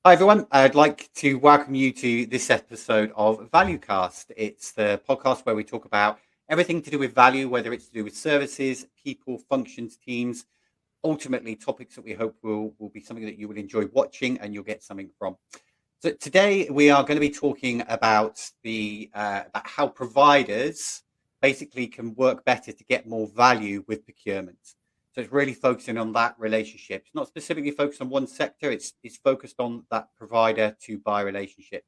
Hi, everyone. I'd like to welcome you to this episode of Valuecast. It's the podcast where we talk about everything to do with value, whether it's to do with services, people, functions, teams, ultimately topics that we hope will be something that you will enjoy watching and you'll get something from. So today we are going to be talking about about how providers basically can work better to get more value with procurement. So it's really focusing on that relationship. It's not specifically focused on one sector. It's focused on that provider to buy relationship.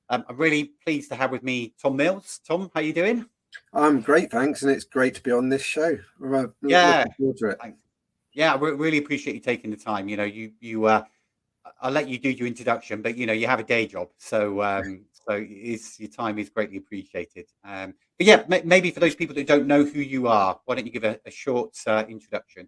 I'm really pleased to have with me Tom Mills. Tom, how you doing? I'm great, thanks, and it's great to be on this show. I'm Yeah, looking forward to it. thanks. Yeah, I really appreciate you taking the time. I'll let you do your introduction, but you have a day job, so your time is greatly appreciated. But yeah, maybe for those people that don't know who you are, why don't you give a short introduction?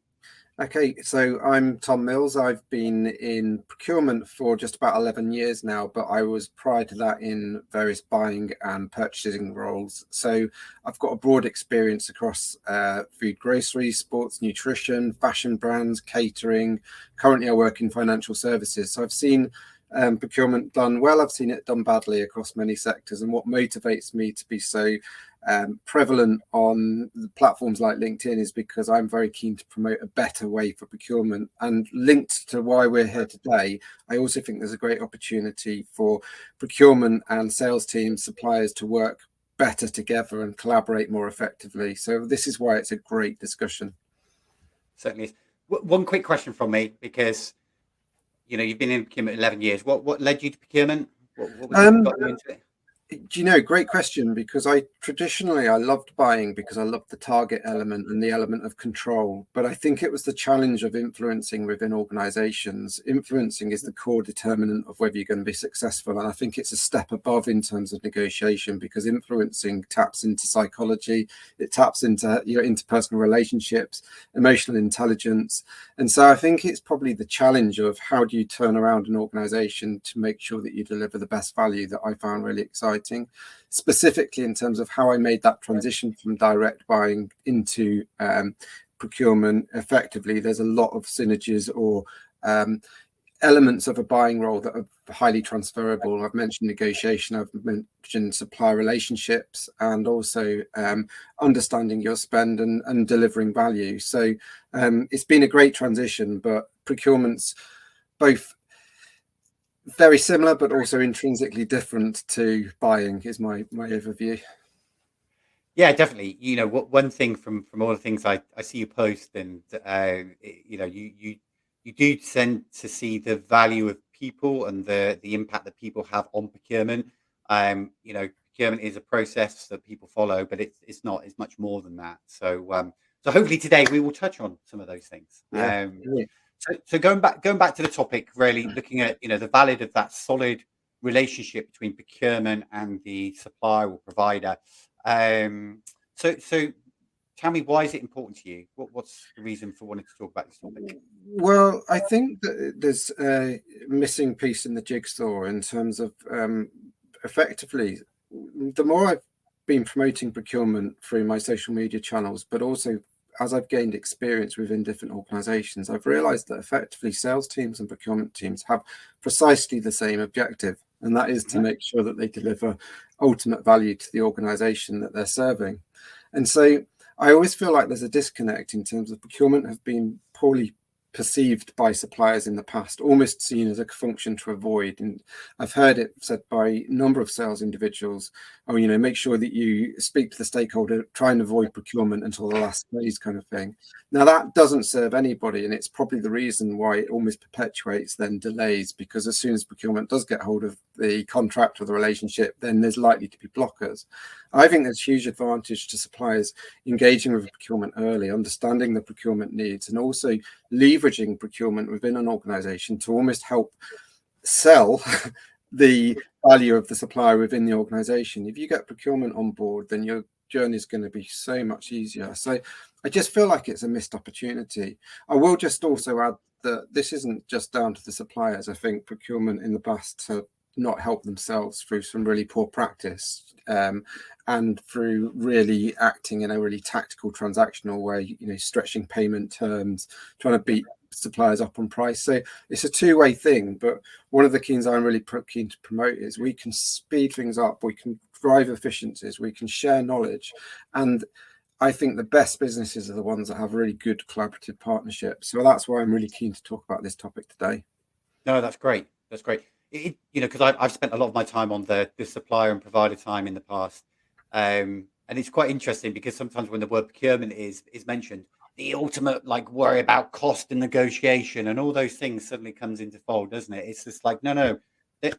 Okay, so I'm Tom Mills. I've been in procurement for just about 11 years now, but I was prior to that in various buying and purchasing roles. So I've got a broad experience across food, grocery, sports, nutrition, fashion brands, catering. Currently, I work in financial services. So I've seen procurement done well. I've seen it done badly across many sectors. And what motivates me to be so prevalent on platforms like LinkedIn is because I'm very keen to promote a better way for procurement. And linked to why we're here today, I also think there's a great opportunity for procurement and sales teams, suppliers to work better together and collaborate more effectively. So this is why it's a great discussion. Certainly is. One quick question from me, because you've been in procurement 11 years. What led you to procurement? What was it that Um, got you into it? Do you know, great question, because I loved buying because I loved the target element and the element of control. But I think it was the challenge of influencing within organizations. Influencing is the core determinant of whether you're going to be successful. And I think it's a step above in terms of negotiation, because influencing taps into psychology, it taps into your interpersonal relationships, emotional intelligence. And so I think it's probably the challenge of how do you turn around an organization to make sure that you deliver the best value that I found really exciting. Specifically in terms of how I made that transition from direct buying into procurement effectively. There's a lot of synergies or elements of a buying role that are highly transferable. I've mentioned negotiation, I've mentioned supplier relationships, and also understanding your spend and delivering value. So it's been a great transition, but procurement's both very similar but also intrinsically different to buying is my overview. Yeah, definitely. One thing from all the things I see you post, and you do tend to see the value of people and the impact that people have on procurement. Procurement is a process that people follow, but it's not. It's much more than that. So hopefully today we will touch on some of those things. Yeah, yeah. So going back to the topic, really looking at the valid of that solid relationship between procurement and the supplier or provider. So tell me, why is it important to you? What's the reason for wanting to talk about this topic? Well, I think that there's a missing piece in the jigsaw in terms of effectively, the more I've been promoting procurement through my social media channels, but also as I've gained experience within different organizations, I've realized that effectively sales teams and procurement teams have precisely the same objective, and that is to Mhm. make sure that they deliver ultimate value to the organization that they're serving. And so I always feel like there's a disconnect in terms of procurement have been poorly perceived by suppliers in the past, almost seen as a function to avoid. And I've heard it said by a number of sales individuals, oh, make sure that you speak to the stakeholder, try and avoid procurement until the last phase kind of thing. Now, that doesn't serve anybody. And it's probably the reason why it almost perpetuates then delays, because as soon as procurement does get hold of the contract or the relationship, then there's likely to be blockers. I think there's huge advantage to suppliers engaging with procurement early, understanding the procurement needs, and also leveraging procurement within an organization to almost help sell the value of the supplier within the organization. If you get procurement on board, then your journey is going to be so much easier. So I just feel like it's a missed opportunity. I will just also add that this isn't just down to the suppliers. I think procurement in the past have not helped themselves through some really poor practice, and through really acting in a really tactical transactional way, stretching payment terms, trying to beat suppliers up on price. So it's a two-way thing. But one of the keys I'm really keen to promote is we can speed things up, we can drive efficiencies, we can share knowledge, and I think the best businesses are the ones that have really good collaborative partnerships. So that's why I'm really keen to talk about this topic today. No, that's great. That's great. Because I've spent a lot of my time on the supplier and provider time in the past, and it's quite interesting because sometimes when the word procurement is mentioned, the ultimate like worry about cost and negotiation and all those things suddenly comes into fold, doesn't it? It's just like no,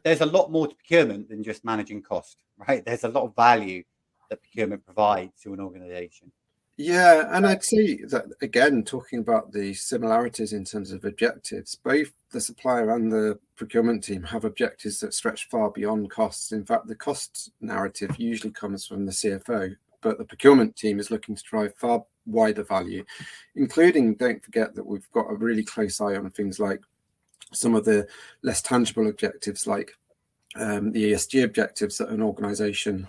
there's a lot more to procurement than just managing cost, right? There's a lot of value that procurement provides to an organization. Yeah, and I'd say that again, talking about the similarities in terms of objectives, both the supplier and the procurement team have objectives that stretch far beyond costs. In fact, the cost narrative usually comes from the CFO, but the procurement team is looking to drive far wider value, including, don't forget that we've got a really close eye on things like some of the less tangible objectives, like the ESG objectives that an organization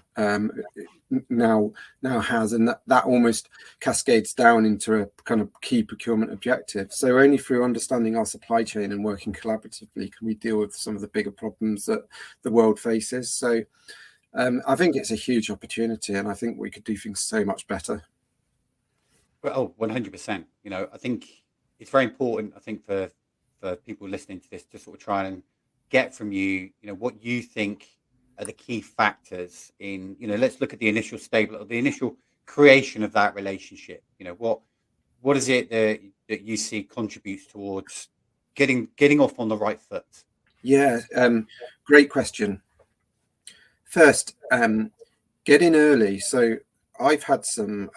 now has, and that almost cascades down into a kind of key procurement objective. So only through understanding our supply chain and working collaboratively can we deal with some of the bigger problems that the world faces. So I think it's a huge opportunity, and I think we could do things so much better. Well, 100%. I think it's very important, I think, for people listening to this to sort of try and get from you, what you think are the key factors in, let's look at the initial the initial creation of that relationship. What is it that you see contributes towards getting off on the right foot? Yeah, great question. First, get in early. So I've had some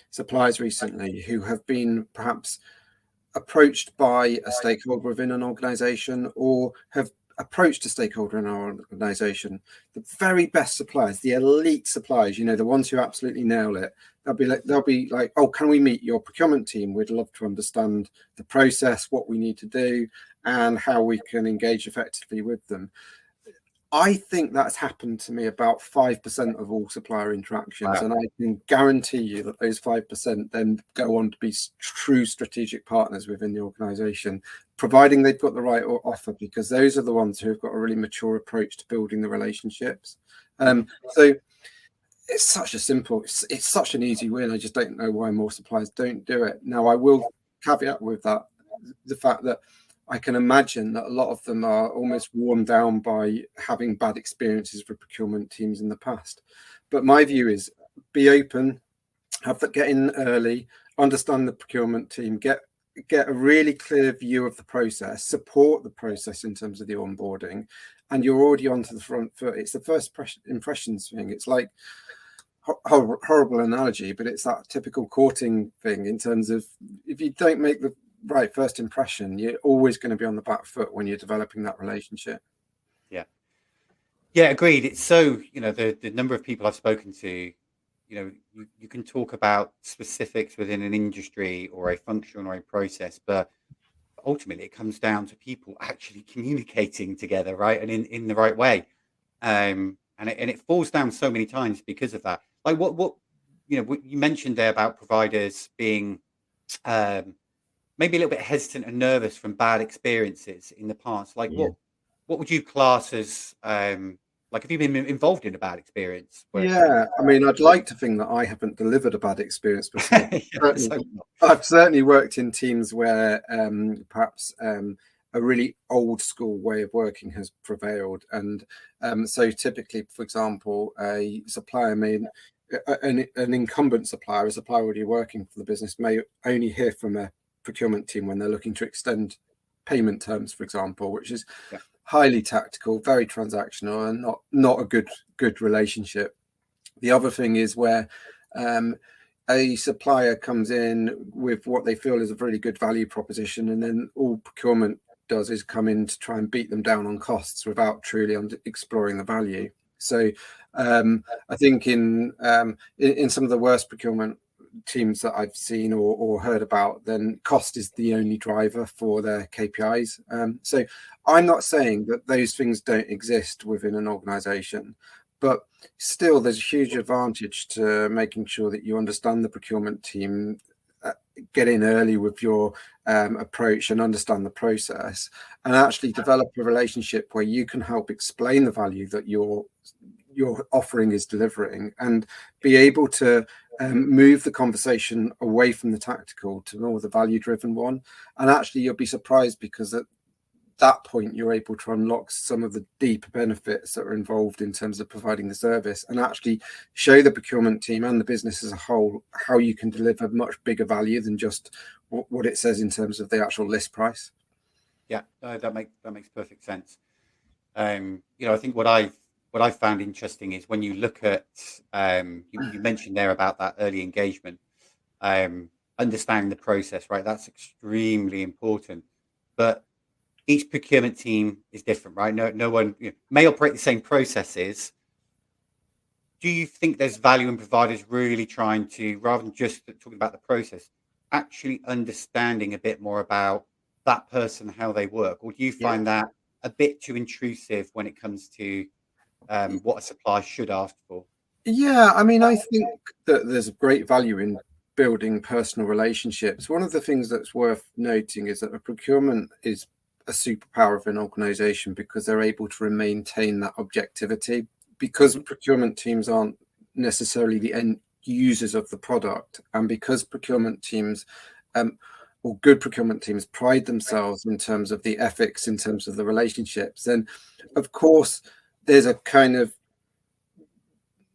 suppliers recently who have been perhaps approached by a stakeholder within an organization, or have approached a stakeholder in our organization. The very best suppliers, the elite suppliers, the ones who absolutely nail it, they'll be like, oh, can we meet your procurement team? We'd love to understand the process, what we need to do, and how we can engage effectively with them. I think that's happened to me about 5% of all supplier interactions. Wow. And I can guarantee you that those 5% then go on to be true strategic partners within the organization, providing they've got the right offer, because those are the ones who have got a really mature approach to building the relationships. So it's such it's such an easy win. I just don't know why more suppliers don't do it. Now, I will caveat with that the fact that I can imagine that a lot of them are almost worn down by having bad experiences with procurement teams in the past. But my view is be open, get in early, understand the procurement team, get a really clear view of the process, support the process in terms of the onboarding, and you're already onto the front foot. It's the first impressions thing. It's like horrible analogy, but it's that typical courting thing in terms of if you don't make the right first impression, you're always going to be on the back foot when you're developing that relationship. Yeah, agreed. It's so, the number of people I've spoken to, you can talk about specifics within an industry or a function or a process, but ultimately it comes down to people actually communicating together, right, and in the right way, and it falls down so many times because of that. Like what you mentioned there about providers being maybe a little bit hesitant and nervous from bad experiences in the past. Like what would you class as like, have you been involved in a bad experience? Yeah, I mean, I'd like to think that I haven't delivered a bad experience myself. I've certainly worked in teams where perhaps a really old school way of working has prevailed. And so typically, for example, a supplier an incumbent supplier, a supplier already working for the business, may only hear from a procurement team when they're looking to extend payment terms, for example, which is highly tactical, very transactional, and not a good relationship. The other thing is where a supplier comes in with what they feel is a really good value proposition, and then all procurement does is come in to try and beat them down on costs without truly exploring the value. So I think in some of the worst procurement teams that I've seen or heard about, then cost is the only driver for their KPIs. So I'm not saying that those things don't exist within an organization, but still there's a huge advantage to making sure that you understand the procurement team get in early with your approach and understand the process, and actually develop a relationship where you can help explain the value that your offering is delivering, and be able to move the conversation away from the tactical to more the value driven one. And actually you'll be surprised, because at that point you're able to unlock some of the deeper benefits that are involved in terms of providing the service, and actually show the procurement team and the business as a whole how you can deliver much bigger value than just what it says in terms of the actual list price. Yeah, that makes perfect sense. I think what I've found interesting is when you look at you mentioned there about that early engagement, understanding the process, right? That's extremely important. But each procurement team is different, right? No one may operate the same processes. Do you think there's value in providers really trying to, rather than just talking about the process, actually understanding a bit more about that person, how they work? Or do you find that a bit too intrusive when it comes to what a supplier should ask for? Yeah, I mean, I think that there's great value in building personal relationships. One of the things that's worth noting is that a procurement is a superpower of an organization, because they're able to maintain that objectivity, because procurement teams aren't necessarily the end users of the product, and because procurement teams or good procurement teams pride themselves in terms of the ethics, in terms of the relationships, then of course there's a kind of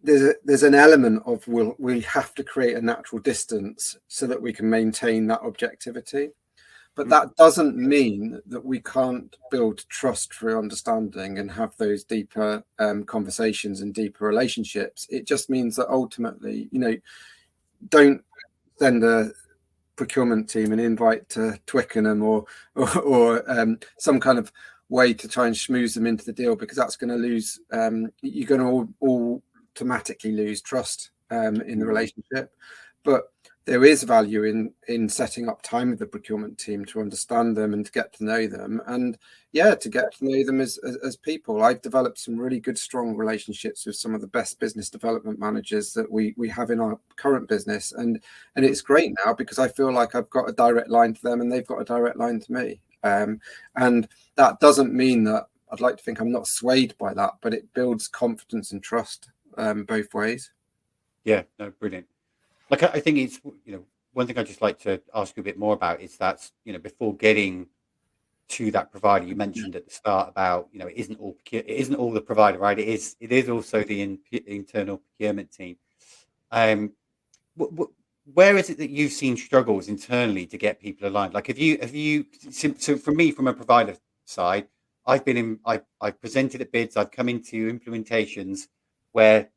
there's an element of we have to create a natural distance so that we can maintain that objectivity. But that doesn't mean that we can't build trust through understanding and have those deeper conversations and deeper relationships. It just means that ultimately, don't send a procurement team an invite to Twickenham or some kind of way to try and schmooze them into the deal, because that's going to lose. You're going to all automatically lose trust in the relationship. But there is value in setting up time with the procurement team to understand them and to get to know them, and to get to know them as people. I've developed some really good, strong relationships with some of the best business development managers that we have in our current business, and it's great now, because I feel like I've got a direct line to them and they've got a direct line to me. And that doesn't mean that I'd like to think I'm not swayed by that, but it builds confidence and trust both ways. Yeah, no, brilliant. Like, I think it's, one thing I'd just like to ask you a bit more about is that, before getting to that provider, you mentioned at the start about, it isn't all the provider, right? It is also the internal procurement team. Where is it that you've seen struggles internally to get people aligned? Like, so for me, from a provider side, I've presented at bids, I've come into implementations where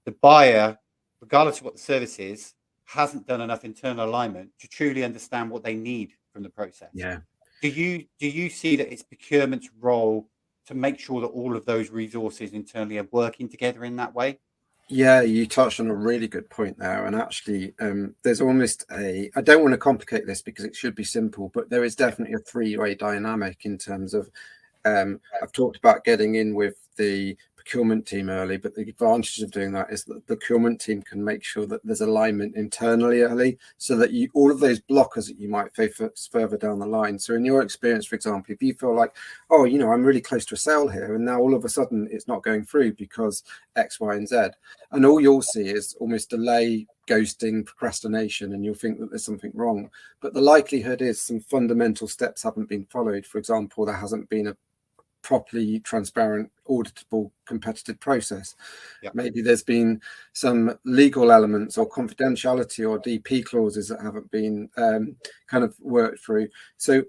the buyer, regardless of what the service is, hasn't done enough internal alignment to truly understand what they need from the process. Yeah. Do you see that it's procurement's role to make sure that all of those resources internally are working together in that way? Yeah, you touched on a really good point there. And actually, there's almost I don't want to complicate this because it should be simple, but there is definitely a three-way dynamic in terms of, I've talked about getting in with the procurement team early, but the advantage of doing that is that the procurement team can make sure that there's alignment internally early, so that all of those blockers that you might face further down the line. So in your experience, for example, if you feel like, oh, I'm really close to a sale here, and now all of a sudden it's not going through because X, Y, and Z, and all you'll see is almost delay, ghosting, procrastination, and you'll think that there's something wrong. But the likelihood is some fundamental steps haven't been followed. For example, there hasn't been a properly transparent, auditable, competitive process. Maybe there's been some legal elements or confidentiality or DP clauses that haven't been kind of worked through. So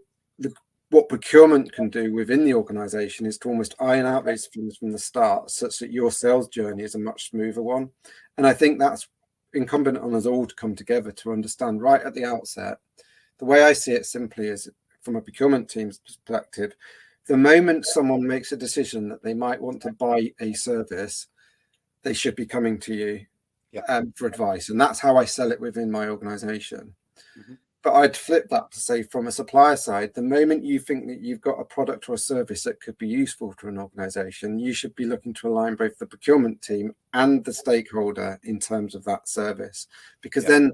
what procurement can do within the organization is to almost iron out those things from the start, such that your sales journey is a much smoother one. And I think that's incumbent on us all to come together to understand right at the outset. The way I see it simply is, from a procurement team's perspective, the moment someone makes a decision that they might want to buy a service, they should be coming to you for advice. And that's how I sell it within my organization. But I'd flip that to say, from a supplier side, the moment you think that you've got a product or a service that could be useful to an organization, you should be looking to align both the procurement team and the stakeholder in terms of that service. Because then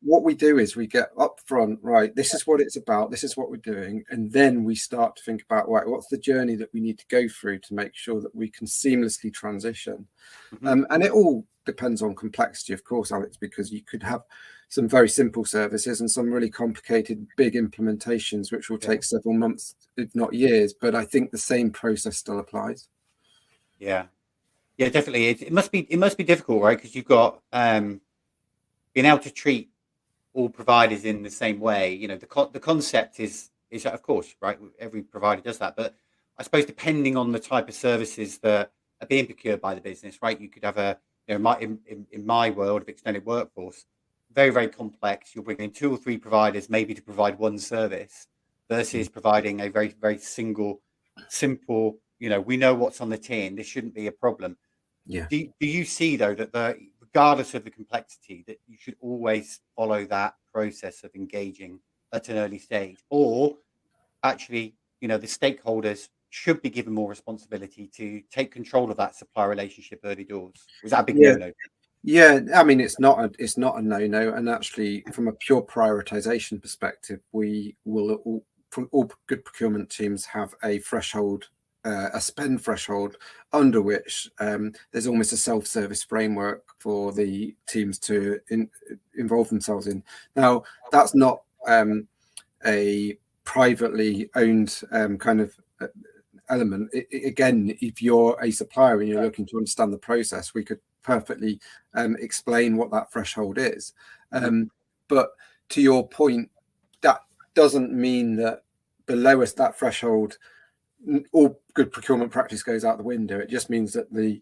what we do is we get up front, right, this is what it's about, this is what we're doing, and then we start to think about, right, what's the journey that we need to go through to make sure that we can seamlessly transition. And it all depends on complexity, of course, Alex, because you could have some very simple services and some really complicated big implementations which will take several months, if not years, but I think the same process still applies. Yeah, definitely. It must be difficult, right? Because you've got being able to treat all providers in the same way. You know, the concept is of course, right, every provider does that, but I suppose depending on the type of services that are being procured by the business, right, you could have in my world of extended workforce, very, very complex. You're bringing 2 or 3 providers maybe to provide one service versus providing a very, very simple, we know what's on the tin, this shouldn't be a problem. Do you see, though, that regardless of the complexity, that you should always follow that process of engaging at an early stage, or actually, the stakeholders should be given more responsibility to take control of that supplier relationship early doors? Was that a big no-no? Yeah, I mean, it's not a no-no, and actually, from a pure prioritization perspective, we will all good procurement teams have a threshold, a spend threshold, under which there's almost a self-service framework for the teams to involve themselves in. Now, that's not a privately owned kind of element. Again, if you're a supplier and you're looking to understand the process, we could perfectly explain what that threshold is. But to your point, that doesn't mean that below us, that threshold, all good procurement practice goes out the window. It just means that the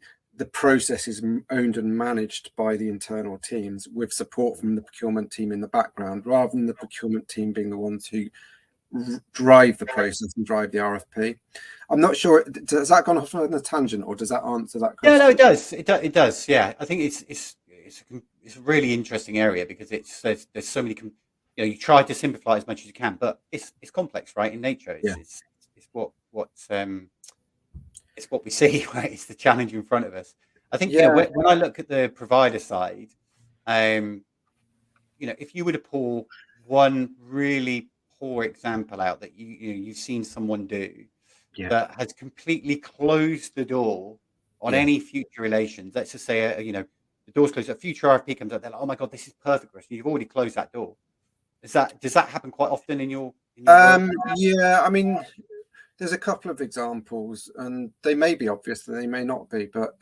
process is owned and managed by the internal teams with support from the procurement team in the background, rather than the procurement team being the ones who drive the process and drive the RFP. I'm not sure, has that gone off on a tangent, or does that answer that question? Yeah, no, it does. It does. Yeah, I think it's a really interesting area, because there's so many. You try to simplify as much as you can, but it's complex, right? In nature, it's what we see, right? It's the challenge in front of us. I think when I look at the provider side, if you were to pull one really poor example out that you've seen someone do that has completely closed the door on any future relations. Let's just say the door's closed, a future RFP comes up, they're like, oh my god, this is perfect for us. You've already closed that door. Does that happen quite often in your world? Yeah, I mean, there's a couple of examples, and they may be obvious and they may not be, but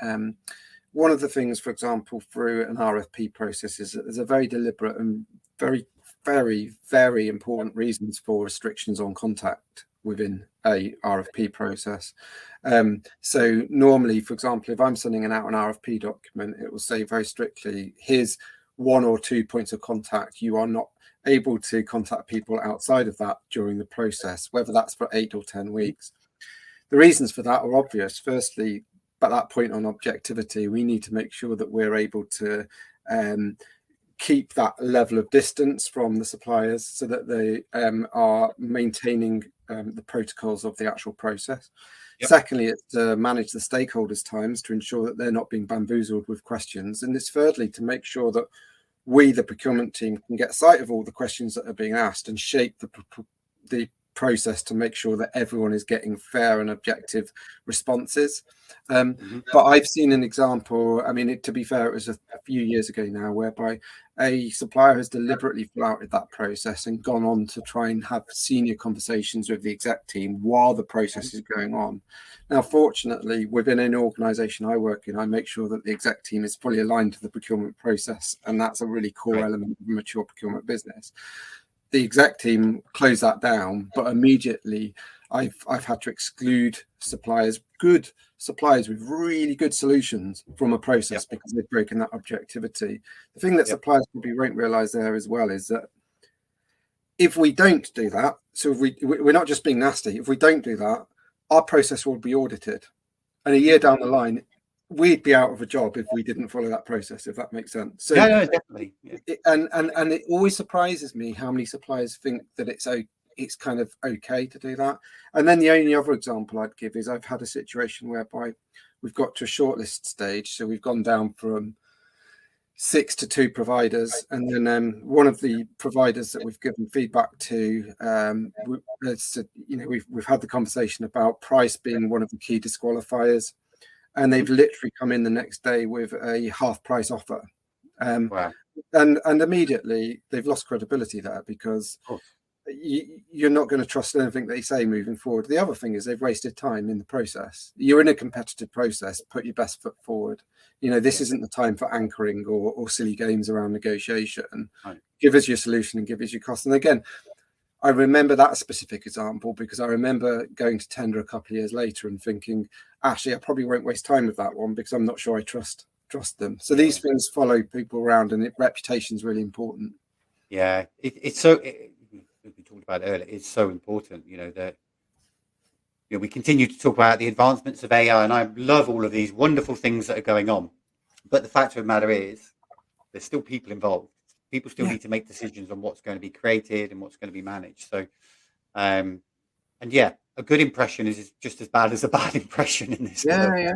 one of the things, for example, through an RFP process is that there's a very deliberate and very, very, very important reasons for restrictions on contact within a RFP process. So normally, for example, if I'm sending out an RFP document, it will say very strictly, here's 1 or 2 points of contact. You are not able to contact people outside of that during the process, whether that's for 8 or 10 weeks. The reasons for that are obvious. Firstly, at that point on objectivity, we need to make sure that we're able to keep that level of distance from the suppliers so that they are maintaining the protocols of the actual process. Secondly, it's to manage the stakeholders' times to ensure that they're not being bamboozled with questions. And it's thirdly, to make sure that we, the procurement team, can get sight of all the questions that are being asked and shape the process to make sure that everyone is getting fair and objective responses. But I've seen an example, I mean, to be fair, it was a few years ago now, whereby a supplier has deliberately flouted that process and gone on to try and have senior conversations with the exec team while the process is going on. Now, fortunately, within an organisation I work in, I make sure that the exec team is fully aligned to the procurement process, and that's a really core element of a mature procurement business. The exec team closed that down, but immediately I've had to exclude good suppliers with really good solutions from a process because they've broken that objectivity. The thing that suppliers probably won't realise there as well is that if we don't do that, so if we're not just being nasty, if we don't do that, our process will be audited. And a year down the line, we'd be out of a job if we didn't follow that process, if that makes sense. So no, definitely. And it always surprises me how many suppliers think that it's kind of okay to do that. And then the only other example I'd give is I've had a situation whereby we've got to a shortlist stage. So we've gone down from 6 to 2 providers, and then one of the providers that we've given feedback to, we've had the conversation about price being one of the key disqualifiers, and they've literally come in the next day with a half price offer, Wow. and immediately they've lost credibility there, because Of course. you're not going to trust anything they say moving forward. The other thing is they've wasted time in the process. You're in a competitive process. Put your best foot forward. This isn't the time for anchoring or silly games around negotiation. Right. Give us your solution and give us your cost. And again, I remember that specific example because I remember going to tender a couple of years later and thinking, actually, I probably won't waste time with that one because I'm not sure I trust them. So these things follow people around, and reputation is really important. Yeah, it's so. We talked about it earlier. It's so important, that we continue to talk about the advancements of AI, and I love all of these wonderful things that are going on. But the fact of the matter is, there's still people involved. People still need to make decisions on what's going to be created and what's going to be managed. So, and yeah, a good impression is just as bad as a bad impression in this world. Yeah.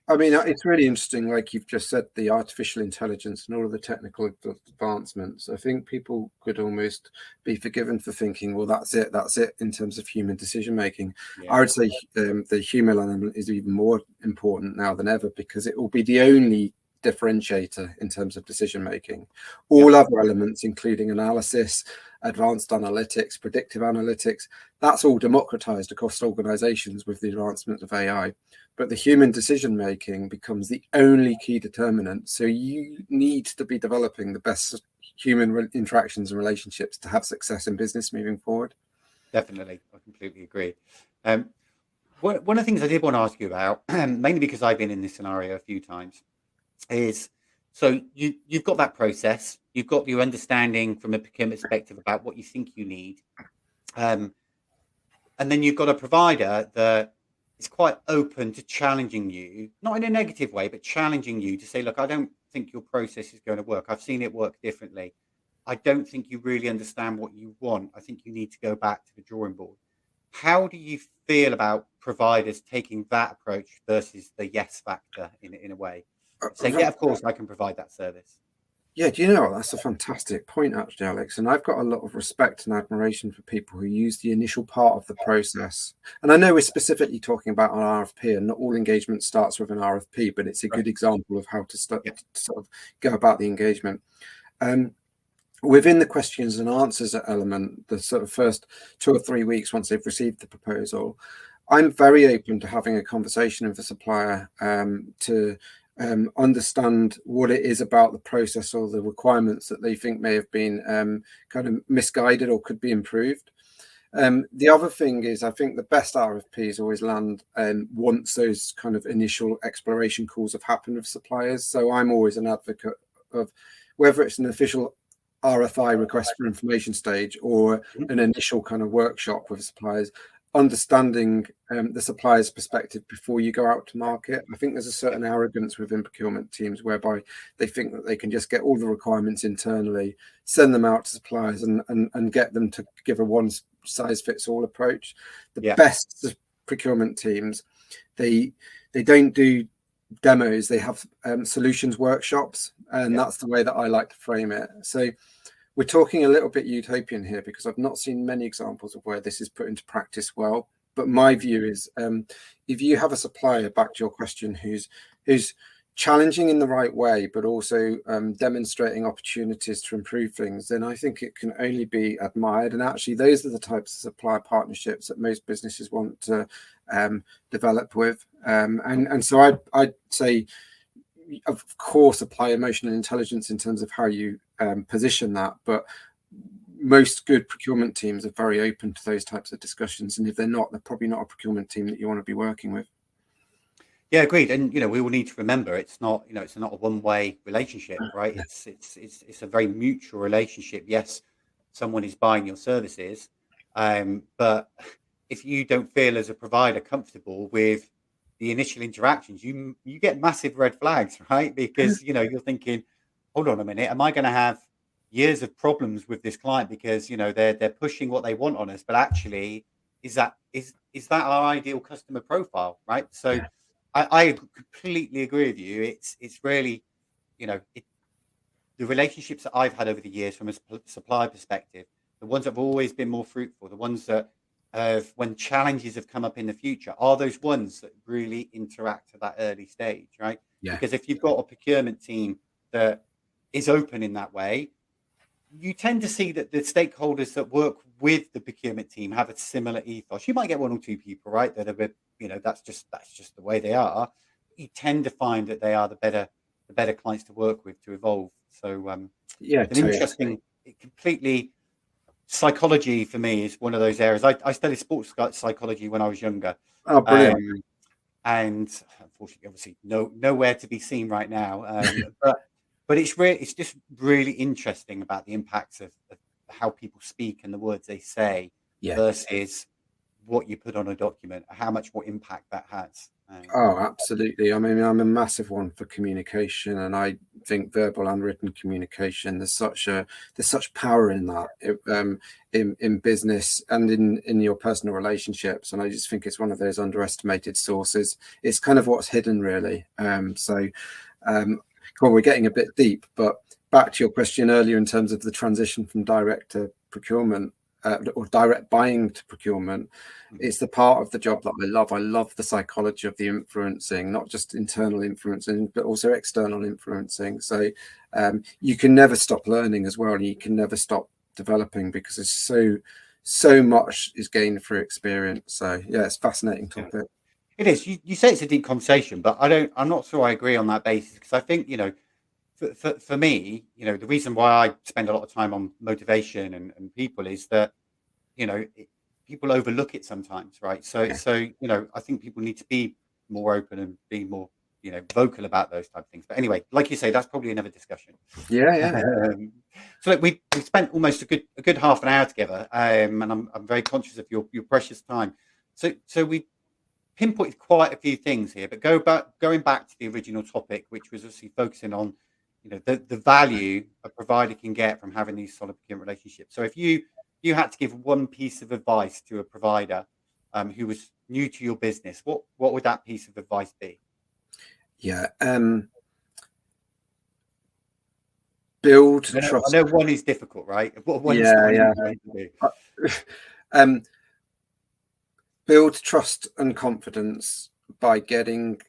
I mean, it's really interesting, like you've just said, the artificial intelligence and all of the technical advancements. I think people could almost be forgiven for thinking, well, that's it in terms of human decision making. Yeah. I would say the human element is even more important now than ever, because it will be the only differentiator in terms of decision making. All other elements, including analysis, advanced analytics, predictive analytics, that's all democratized across organizations with the advancement of AI. But the human decision making becomes the only key determinant. So you need to be developing the best human interactions and relationships to have success in business moving forward. Definitely, I completely agree. One of the things I did want to ask you about, mainly because I've been in this scenario a few times, is so you've got that process, you've got your understanding from a procurement perspective about what you think you need, and then you've got a provider that is quite open to challenging you, not in a negative way, but challenging you to say, look, I don't think your process is going to work. I've seen it work differently. I don't think you really understand what you want. I think you need to go back to the drawing board. How do you feel about providers taking that approach versus the yes factor in a way? Saying, yeah, of course, I can provide that service. Yeah, do you know, that's a fantastic point, actually, Alex. And I've got a lot of respect and admiration for people who use the initial part of the process. And I know we're specifically talking about an RFP, and not all engagement starts with an RFP, but it's a good example of how to start to sort of go about the engagement. Within the questions and answers element, the sort of first 2 or 3 weeks once they've received the proposal, I'm very open to having a conversation with the supplier to understand what it is about the process or the requirements that they think may have been kind of misguided or could be improved. The other thing is, I think the best RFPs always land once those kind of initial exploration calls have happened with suppliers. So I'm always an advocate of whether it's an official RFI, request for information stage, or an initial kind of workshop with suppliers, understanding the supplier's perspective before you go out to market. I think there's a certain arrogance within procurement teams whereby they think that they can just get all the requirements internally, send them out to suppliers, and get them to give a one size fits all approach. The best procurement teams, they don't do demos, they have solutions workshops, and that's the way that I like to frame it. So we're talking a little bit utopian here, because I've not seen many examples of where this is put into practice well. But my view is, if you have a supplier, back to your question, who's challenging in the right way, but also demonstrating opportunities to improve things, then I think it can only be admired. And actually, those are the types of supplier partnerships that most businesses want to develop with. And so I'd say, of course, apply emotional intelligence in terms of how you position that, but most good procurement teams are very open to those types of discussions, and if they're not, they're probably not a procurement team that you want to be working with. Yeah, agreed. And we will need to remember, it's not a one-way relationship, right? It's a very mutual relationship. Yes, someone is buying your services, but if you don't feel as a provider comfortable with the initial interactions, you get massive red flags, right? Because you're thinking, hold on a minute, am I going to have years of problems with this client because they're pushing what they want on us, but actually is that our ideal customer profile, right? So I completely agree with you. It's really, the relationships that I've had over the years from a supplier perspective, the ones that have always been more fruitful, the ones that have, when challenges have come up in the future, are those ones that really interact at that early stage, right? Yeah. Because if you've got a procurement team that is open in that way, you tend to see that the stakeholders that work with the procurement team have a similar ethos. You might get one or two people, right, that are a bit, that's just the way they are. You tend to find that they are the better clients to work with to evolve. So Yeah, it's an totally. interesting, completely psychology for me is one of those areas. I studied sports psychology when I was younger. Oh, brilliant. And unfortunately, obviously, nowhere to be seen right now. But it's just really interesting about the impacts of how people speak and the words they say Yeah. versus what you put on a document, how much more impact that has. Oh, absolutely. I mean, I'm a massive one for communication, and I think verbal and written communication, there's such power in that, in business and in your personal relationships. And I just think it's one of those underestimated sources. It's kind of what's hidden, really. Well, we're getting a bit deep, but back to your question earlier in terms of the transition from direct to procurement, or direct buying to procurement. It's the part of the job that I love. I love the psychology of the influencing, not just internal influencing, but also external influencing. So you can never stop learning as well, and you can never stop developing, because there's so much is gained through experience. So yeah, it's a fascinating topic. It is. You say it's a deep conversation, but I'm not sure I agree on that basis, because I think, for me, the reason why I spend a lot of time on motivation and people is that, people overlook it sometimes, right? So, I think people need to be more open and be more, vocal about those type of things. But anyway, like you say, that's probably another discussion. Yeah. So look, we spent almost a good half an hour together, and I'm very conscious of your precious time. So we pinpointed quite a few things here, but going back to the original topic, which was obviously focusing on, the value a provider can get from having these solid procurement relationships. So if you had to give one piece of advice to a provider who was new to your business, what would that piece of advice be? Yeah. Build trust. I know one is difficult, right? One is the one Yeah. you do. Build trust and confidence by getting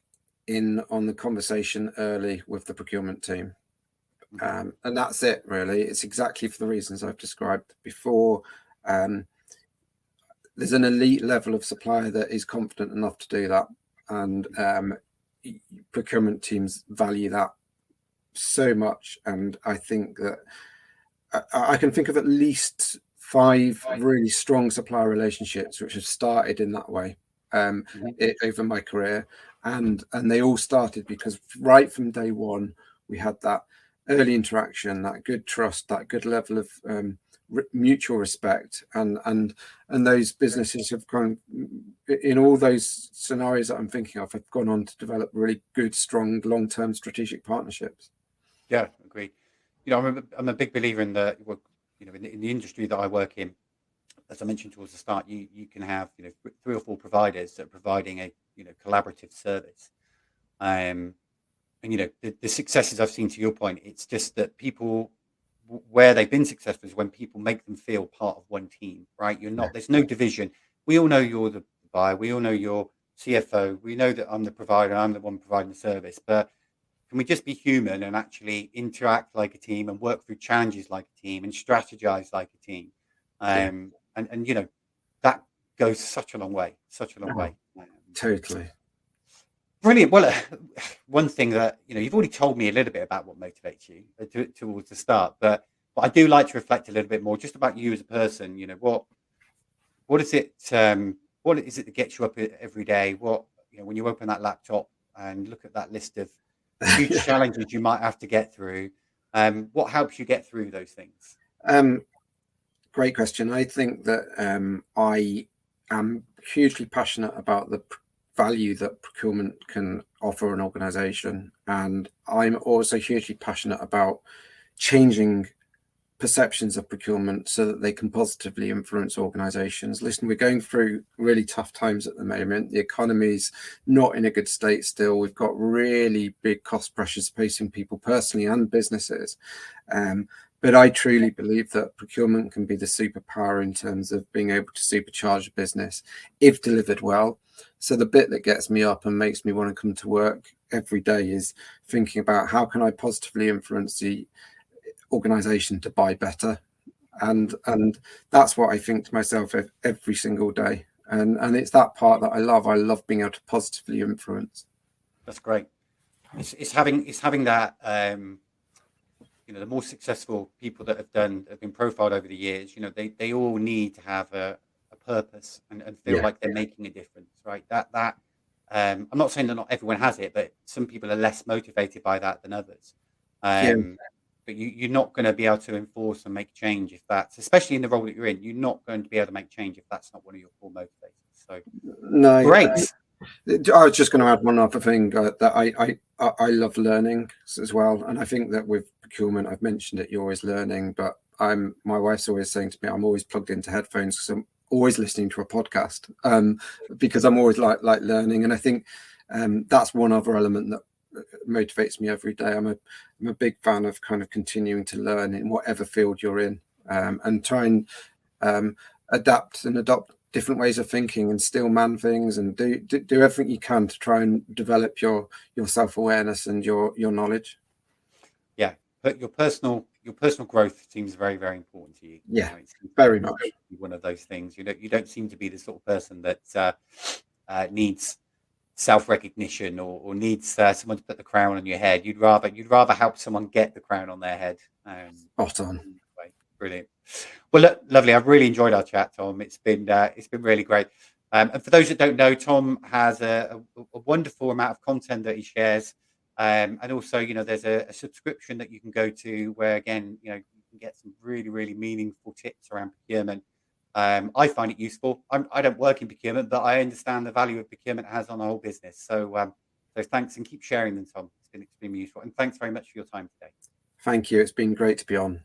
in on the conversation early with the procurement team. And that's it, really. It's exactly for the reasons I've described before. There's an elite level of supplier that is confident enough to do that. And procurement teams value that so much. And I think that I can think of at least 5 really strong supplier relationships which have started in that way over my career, and they all started because right from day one we had that early interaction, that good trust, that good level of mutual respect, and those businesses have gone, in all those scenarios that I'm thinking of, have gone on to develop really good, strong, long-term strategic partnerships. Yeah, agree. I'm a big believer in in the industry that I work in. As I mentioned towards the start, you can have 3 or 4 providers that are providing a collaborative service. And the successes I've seen, to your point, it's just that people, where they've been successful is when people make them feel part of one team, right? There's no division. We all know you're the buyer. We all know you're CFO. We know that I'm the provider. I'm the one providing the service. But can we just be human and actually interact like a team and work through challenges like a team and strategize like a team? And that goes such a long way, Totally. Brilliant. Well, one thing that, you've already told me a little bit about what motivates you towards the start, but I do like to reflect a little bit more just about you as a person. What is it? What is it that gets you up every day? When you open that laptop and look at that list of huge challenges you might have to get through, what helps you get through those things? Great question. I think that I am hugely passionate about the value that procurement can offer an organization, and I'm also hugely passionate about changing perceptions of procurement so that they can positively influence organizations. Listen, we're going through really tough times at the moment. The economy's not in a good state still. We've got really big cost pressures facing people personally and businesses. But I truly believe that procurement can be the superpower in terms of being able to supercharge a business if delivered well. So the bit that gets me up and makes me want to come to work every day is thinking about how can I positively influence the organization to buy better. And that's what I think to myself every single day. And it's that part that I love. I love being able to positively influence. That's great. It's having that, the more successful people that have been profiled over the years, they all need to have a purpose and feel like they're making a difference, right? That I'm not saying that not everyone has it, but some people are less motivated by that than others. But you're not going to be able to enforce and make change if that's, especially in the role that you're in, you're not going to be able to make change if that's not one of your core motivators. So, no, great. I was just going to add one other thing that I love learning as well, and I think that with procurement, I've mentioned it. You're always learning, but my wife's always saying to me, I'm always plugged into headphones because I'm always listening to a podcast because I'm always like learning, and I think that's one other element that motivates me every day. I'm a big fan of kind of continuing to learn in whatever field you're in, and try and adapt and adopt different ways of thinking and still man things and do everything you can to try and develop your self-awareness and your knowledge. Yeah, but your personal growth seems very, very important to you. Yeah, very much. One of those things. You don't seem to be the sort of person that needs self-recognition or needs someone to put the crown on your head. You'd rather help someone get the crown on their head. Spot on. Brilliant. Well, look, lovely. I've really enjoyed our chat, Tom. It's been really great. And for those that don't know, Tom has a wonderful amount of content that he shares. And also, there's a subscription that you can go to where, again, you can get some really, really meaningful tips around procurement. I find it useful. I don't work in procurement, but I understand the value of procurement has on our whole business. So thanks, and keep sharing them, Tom. It's been extremely useful. And thanks very much for your time today. Thank you. It's been great to be on.